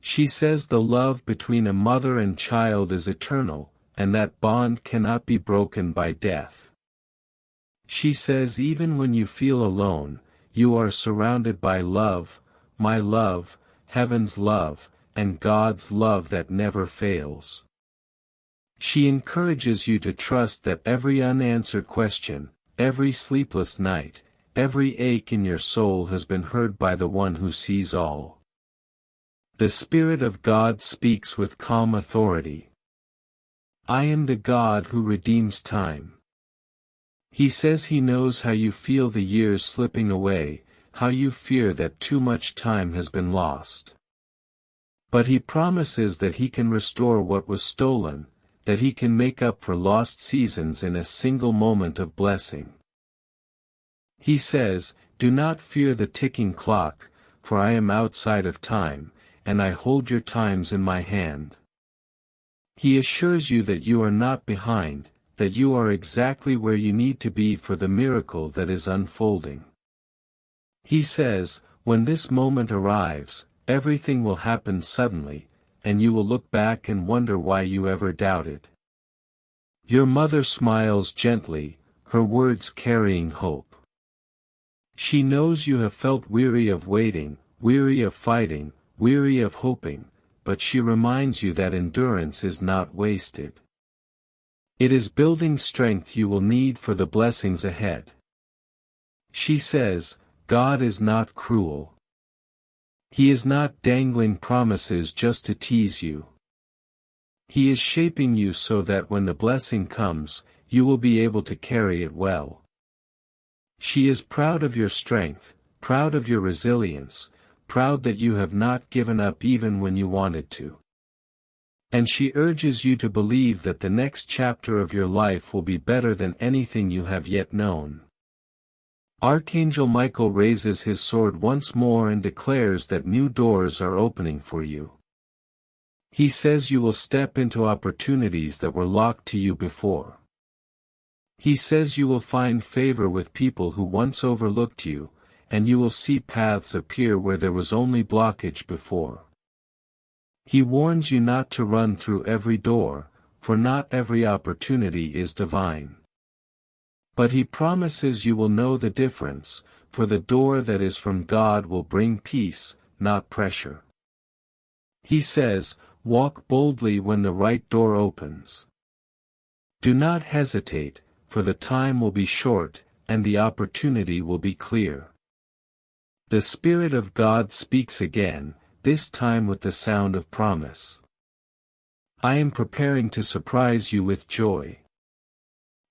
She says the love between a mother and child is eternal, and that bond cannot be broken by death. She says even when you feel alone, you are surrounded by love, my love, heaven's love, and God's love that never fails. She encourages you to trust that every unanswered question, every sleepless night, every ache in your soul has been heard by the one who sees all. The Spirit of God speaks with calm authority. I am the God who redeems time. He says he knows how you feel the years slipping away, how you fear that too much time has been lost. But he promises that he can restore what was stolen, that he can make up for lost seasons in a single moment of blessing. He says, do not fear the ticking clock, for I am outside of time, and I hold your times in my hand. He assures you that you are not behind, that you are exactly where you need to be for the miracle that is unfolding. He says, when this moment arrives, everything will happen suddenly, and you will look back and wonder why you ever doubted. Your mother smiles gently, her words carrying hope. She knows you have felt weary of waiting, weary of fighting, weary of hoping, but she reminds you that endurance is not wasted. It is building strength you will need for the blessings ahead. She says, God is not cruel. He is not dangling promises just to tease you. He is shaping you so that when the blessing comes, you will be able to carry it well. She is proud of your strength, proud of your resilience, proud that you have not given up even when you wanted to. And she urges you to believe that the next chapter of your life will be better than anything you have yet known. Archangel Michael raises his sword once more and declares that new doors are opening for you. He says you will step into opportunities that were locked to you before. He says you will find favor with people who once overlooked you, and you will see paths appear where there was only blockage before. He warns you not to run through every door, for not every opportunity is divine. But he promises you will know the difference, for the door that is from God will bring peace, not pressure. He says, walk boldly when the right door opens. Do not hesitate, for the time will be short, and the opportunity will be clear. The Spirit of God speaks again, this time with the sound of promise. I am preparing to surprise you with joy.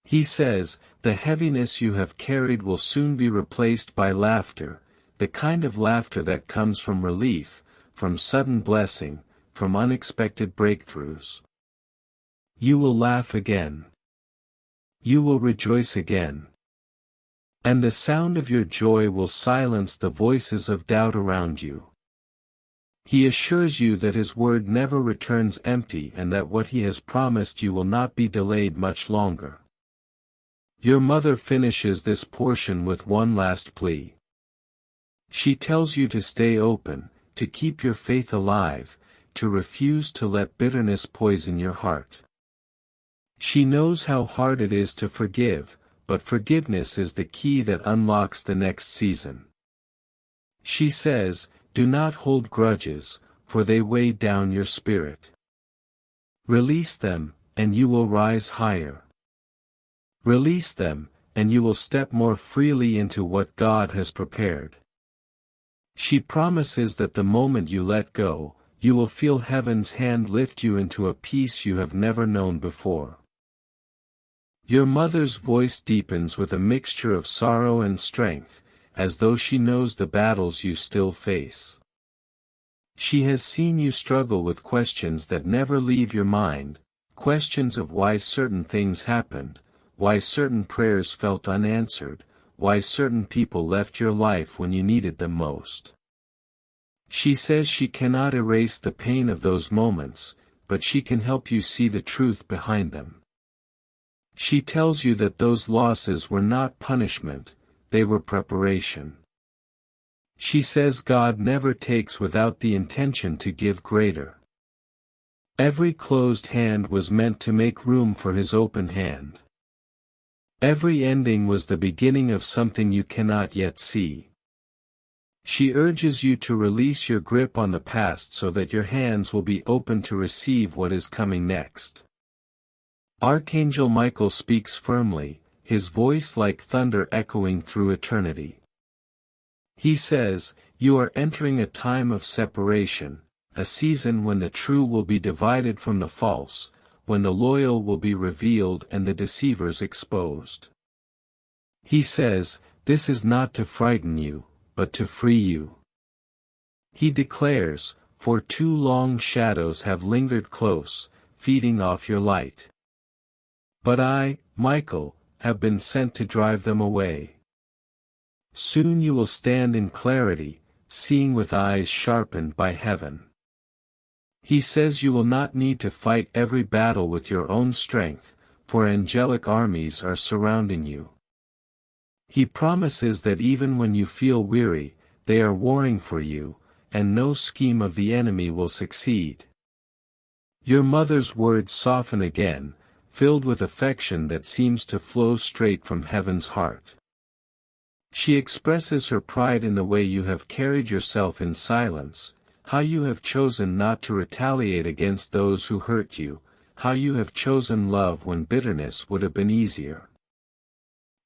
He says, the heaviness you have carried will soon be replaced by laughter, the kind of laughter that comes from relief, from sudden blessing, from unexpected breakthroughs. You will laugh again. You will rejoice again. And the sound of your joy will silence the voices of doubt around you. He assures you that His word never returns empty and that what He has promised you will not be delayed much longer. Your mother finishes this portion with one last plea. She tells you to stay open, to keep your faith alive, to refuse to let bitterness poison your heart. She knows how hard it is to forgive, but forgiveness is the key that unlocks the next season. She says, do not hold grudges, for they weigh down your spirit. Release them, and you will rise higher. Release them, and you will step more freely into what God has prepared. She promises that the moment you let go, you will feel heaven's hand lift you into a peace you have never known before. Your mother's voice deepens with a mixture of sorrow and strength, as though she knows the battles you still face. She has seen you struggle with questions that never leave your mind, questions of why certain things happened, why certain prayers felt unanswered, why certain people left your life when you needed them most. She says she cannot erase the pain of those moments, but she can help you see the truth behind them. She tells you that those losses were not punishment, they were preparation. She says God never takes without the intention to give greater. Every closed hand was meant to make room for His open hand. Every ending was the beginning of something you cannot yet see. She urges you to release your grip on the past so that your hands will be open to receive what is coming next. Archangel Michael speaks firmly, his voice like thunder echoing through eternity. He says, you are entering a time of separation, a season when the true will be divided from the false, when the loyal will be revealed and the deceivers exposed. He says, this is not to frighten you, but to free you. He declares, for too long shadows have lingered close, feeding off your light. But I, Michael, have been sent to drive them away. Soon you will stand in clarity, seeing with eyes sharpened by heaven. He says you will not need to fight every battle with your own strength, for angelic armies are surrounding you. He promises that even when you feel weary, they are warring for you, and no scheme of the enemy will succeed. Your mother's words soften again, filled with affection that seems to flow straight from heaven's heart. She expresses her pride in the way you have carried yourself in silence, how you have chosen not to retaliate against those who hurt you, how you have chosen love when bitterness would have been easier.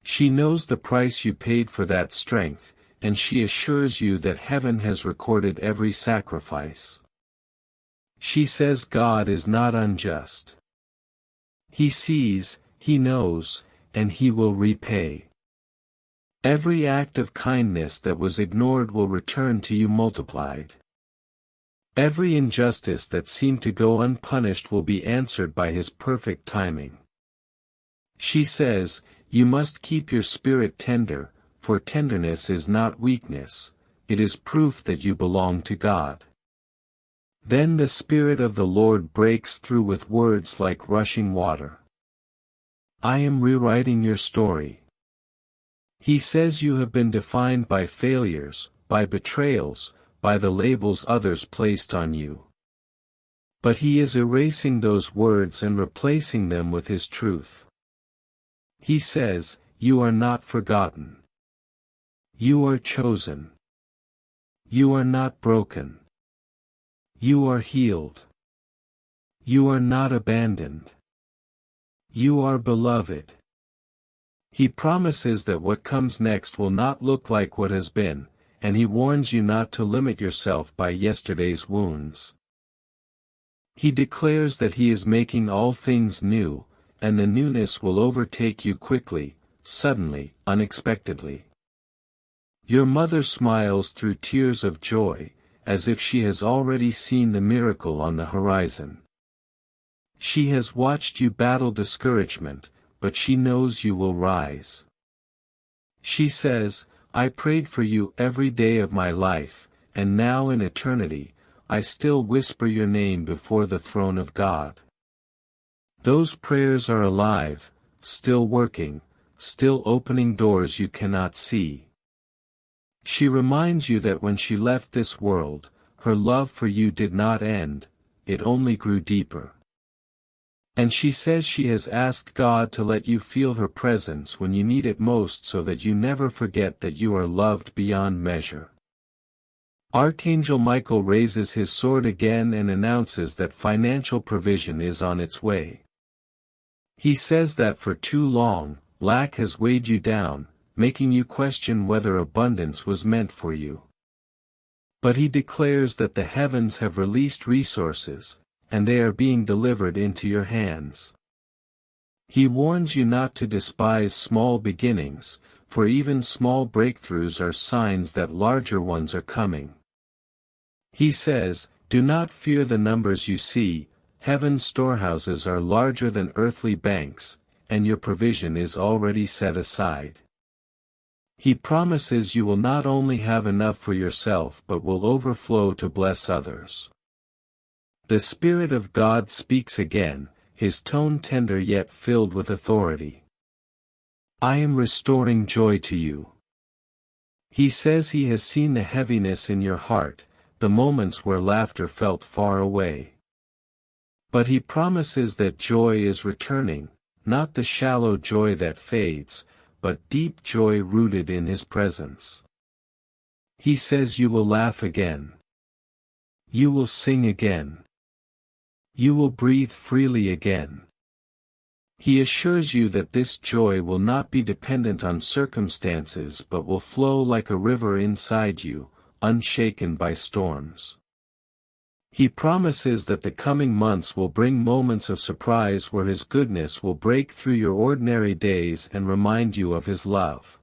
She knows the price you paid for that strength, and she assures you that heaven has recorded every sacrifice. She says God is not unjust. He sees, He knows, and He will repay. Every act of kindness that was ignored will return to you multiplied. Every injustice that seemed to go unpunished will be answered by His perfect timing. She says, you must keep your spirit tender, for tenderness is not weakness, it is proof that you belong to God. Then the Spirit of the Lord breaks through with words like rushing water. I am rewriting your story. He says you have been defined by failures, by betrayals, by the labels others placed on you. But He is erasing those words and replacing them with His truth. He says, you are not forgotten. You are chosen. You are not broken. You are healed. You are not abandoned. You are beloved. He promises that what comes next will not look like what has been, and He warns you not to limit yourself by yesterday's wounds. He declares that He is making all things new, and the newness will overtake you quickly, suddenly, unexpectedly. Your mother smiles through tears of joy, as if she has already seen the miracle on the horizon. She has watched you battle discouragement, but she knows you will rise. She says, I prayed for you every day of my life, and now in eternity, I still whisper your name before the throne of God. Those prayers are alive, still working, still opening doors you cannot see. She reminds you that when she left this world, her love for you did not end, it only grew deeper. And she says she has asked God to let you feel her presence when you need it most so that you never forget that you are loved beyond measure. Archangel Michael raises his sword again and announces that financial provision is on its way. He says that for too long, lack has weighed you down, making you question whether abundance was meant for you. But he declares that the heavens have released resources, and they are being delivered into your hands. He warns you not to despise small beginnings, for even small breakthroughs are signs that larger ones are coming. He says, do not fear the numbers you see, heaven's storehouses are larger than earthly banks, and your provision is already set aside. He promises you will not only have enough for yourself but will overflow to bless others. The Spirit of God speaks again, His tone tender yet filled with authority. I am restoring joy to you. He says He has seen the heaviness in your heart, the moments where laughter felt far away. But He promises that joy is returning, not the shallow joy that fades, but deep joy rooted in His presence. He says you will laugh again. You will sing again. You will breathe freely again. He assures you that this joy will not be dependent on circumstances but will flow like a river inside you, unshaken by storms. He promises that the coming months will bring moments of surprise where His goodness will break through your ordinary days and remind you of His love.